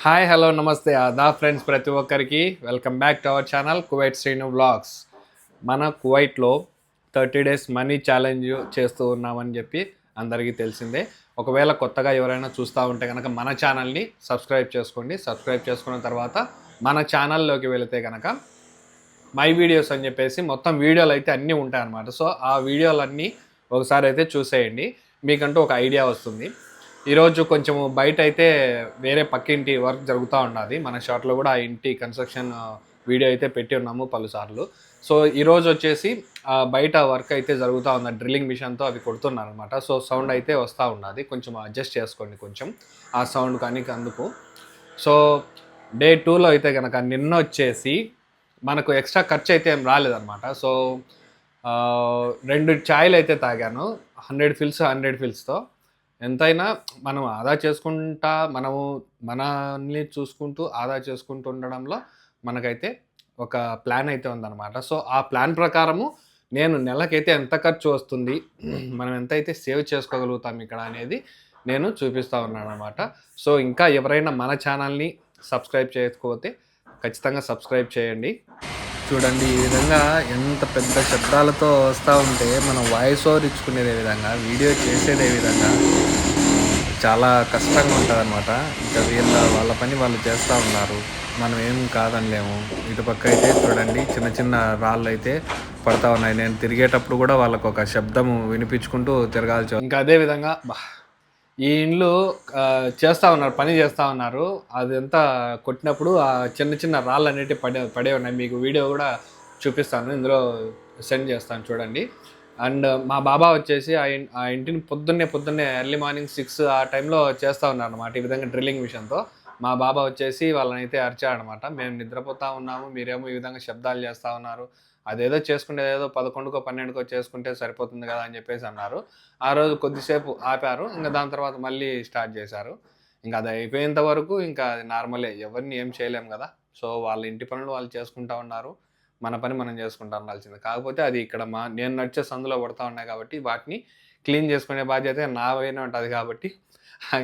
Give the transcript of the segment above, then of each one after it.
Hi hello నమస్తే Aadab friends, ప్రతి ఒక్కరికి welcome back to our channel Kuwait Srinu vlogs. మన కువైట్లో 30 డేస్ మనీ ఛాలెంజ్ చేస్తూ ఉన్నామని చెప్పి అందరికీ తెలిసిందే. ఒకవేళ కొత్తగా ఎవరైనా చూస్తూ ఉంటే కనుక మన ఛానల్ని సబ్స్క్రైబ్ చేసుకోండి. సబ్స్క్రైబ్ చేసుకున్న తర్వాత మన ఛానల్లోకి వెళితే కనుక మై వీడియోస్ అని చెప్పేసి మొత్తం వీడియోలు అయితే అన్నీ ఉంటాయన్నమాట. సో ఆ వీడియోలన్నీ ఒకసారి అయితే చూసేయండి, మీకంటూ ఒక ఐడియా వస్తుంది. ఈరోజు కొంచెం బయట అయితే వేరే పక్కింటి వర్క్ జరుగుతూ ఉన్నది. మన షార్ట్లో కూడా ఆ ఇంటి కన్స్ట్రక్షన్ వీడియో అయితే పెట్టి ఉన్నాము పలుసార్లు. సో ఈరోజు వచ్చేసి బయట వర్క్ అయితే జరుగుతూ ఉంది, డ్రిల్లింగ్ మిషన్తో అవి కొడుతున్నారు అనమాట. సో సౌండ్ అయితే వస్తూ ఉన్నది, కొంచెం అడ్జస్ట్ చేసుకోండి కొంచెం ఆ సౌండ్ కానీ అందుకు. సో డే 2లో అయితే కనుక నిన్న వచ్చేసి మనకు ఎక్స్ట్రా ఖర్చు అయితే ఏం రాలేదన్నమాట. సో 2 ఛాయ్లు అయితే తాగాను 100 ఫిల్స్తో. ఎంతైనా మనం ఆదా చేసుకుంటా, మనము మనల్ని చూసుకుంటూ ఆదా చేసుకుంటూ ఉండడంలో మనకైతే ఒక ప్లాన్ అయితే ఉందన్నమాట. సో ఆ ప్లాన్ ప్రకారము నేను నెలకైతే ఎంత ఖర్చు వస్తుంది, మనం ఎంతైతే సేవ్ చేసుకోగలుగుతాం ఇక్కడ అనేది నేను చూపిస్తూ ఉన్నాను అనమాట. సో ఇంకా ఎవరైనా మన ఛానల్ని సబ్స్క్రైబ్ చేయకపోతే ఖచ్చితంగా సబ్స్క్రైబ్ చేయండి. చూడండి ఈ విధంగా ఎంత పెద్ద శబ్దాలతో వస్తూ ఉంటే మనం వాయిస్ ఓవర్ ఇచ్చుకునేదే విధంగా, వీడియో చేసేదే విధంగా చాలా కష్టంగా ఉంటుంది అనమాట. ఇంకా వాళ్ళ పని వాళ్ళు చేస్తూ ఉన్నారు, మనం ఏం కాదనిలేము. ఇటుపక్క అయితే చూడండి చిన్న చిన్న రాళ్ళు అయితే పడతా ఉన్నాయి. నేను తిరిగేటప్పుడు కూడా వాళ్ళకు ఒక శబ్దము వినిపించుకుంటూ తిరగాల్సి. ఇంకా అదే విధంగా ఈ ఇండ్లు చేస్తూ ఉన్నారు, పని చేస్తూ ఉన్నారు. అదంతా కొట్టినప్పుడు ఆ చిన్న చిన్న రాళ్ళు అనేవి పడే ఉన్నాయి. మీకు వీడియో కూడా చూపిస్తాను, ఇందులో సెండ్ చేస్తాను చూడండి. అండ్ మా బాబా వచ్చేసి ఆ ఇంటిని పొద్దున్నే ఎర్లీ మార్నింగ్ 6 ఆ టైంలో చేస్తూ ఉన్నారు అనమాట, ఈ విధంగా డ్రిల్లింగ్ మిషన్తో. మా బాబా వచ్చేసి వాళ్ళని అయితే అరిచాడనమాట, మేము నిద్రపోతూ ఉన్నాము, మీరేమో ఈ విధంగా శబ్దాలు చేస్తూ ఉన్నారు, అదేదో చేసుకుంటే ఏదో 11కో 12కో చేసుకుంటే సరిపోతుంది కదా అని చెప్పేసి అన్నారు. ఆ రోజు కొద్దిసేపు ఆపారు, ఇంకా దాని తర్వాత మళ్ళీ స్టార్ట్ చేశారు. ఇంకా అది అయిపోయేంత వరకు ఇంకా అది నార్మలే, ఎవరిని ఏం చేయలేము కదా. సో వాళ్ళ ఇంటి పనులు వాళ్ళు చేసుకుంటూ ఉన్నారు, మన పని మనం చేసుకుంటూ ఉండాల్సింది. కాకపోతే అది ఇక్కడ నేను నడిచే సందులో పడుతూ ఉన్నాయి కాబట్టి వాటిని క్లీన్ చేసుకునే బాధ్యత నా పైన ఉంటుంది కాబట్టి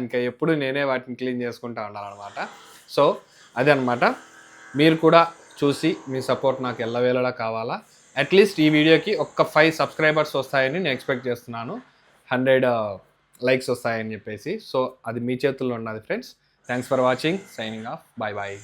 ఇంకా ఎప్పుడు నేనే వాటిని క్లీన్ చేసుకుంటూ ఉండాలన్నమాట. సో అదే అనమాట, మీరు కూడా చూసి మీ సపోర్ట్ నాకు ఎల్లవేళలా కావాలా. అట్లీస్ట్ ఈ వీడియోకి ఒక్క 5 సబ్స్క్రైబర్స్ వస్తాయని నేను ఎక్స్పెక్ట్ చేస్తున్నాను, 100 లైక్స్ వస్తాయని చెప్పేసి. సో అది మీ చేతుల్లో ఉన్నది friends. Thanks for watching, signing off, bye bye.